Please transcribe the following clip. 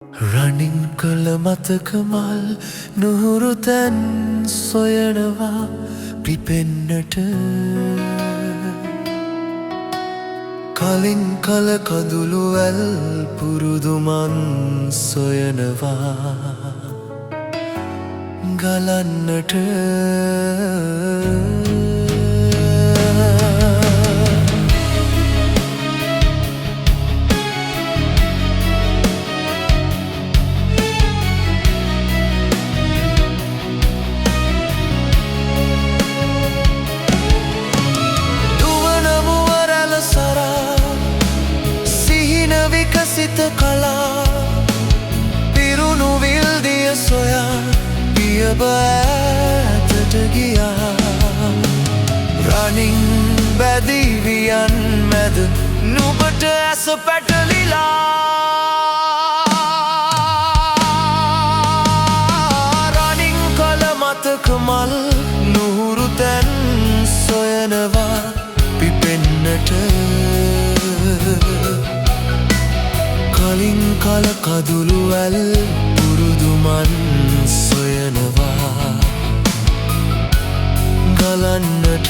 රනින් කළ මතක මල් නුහුරු තැන් සොයනවා පිපෙන්නට කලින් කල කඳුළු වැල් පුරුදුමන් සොයනවා ගලන්නට සිත කලා පිරුණු විල්දිය සොයා පියබ ඈතට ගියා රනින් බැදිවියන් මැද නුඹට ඇස පැටලිලා රනින් කල මතක මල් නුහුරු තැන් සොයනවා පිපෙන්නට කලින් කල කඳුළු වැල් පුරුදුමන් සොයනවා ගලන්නට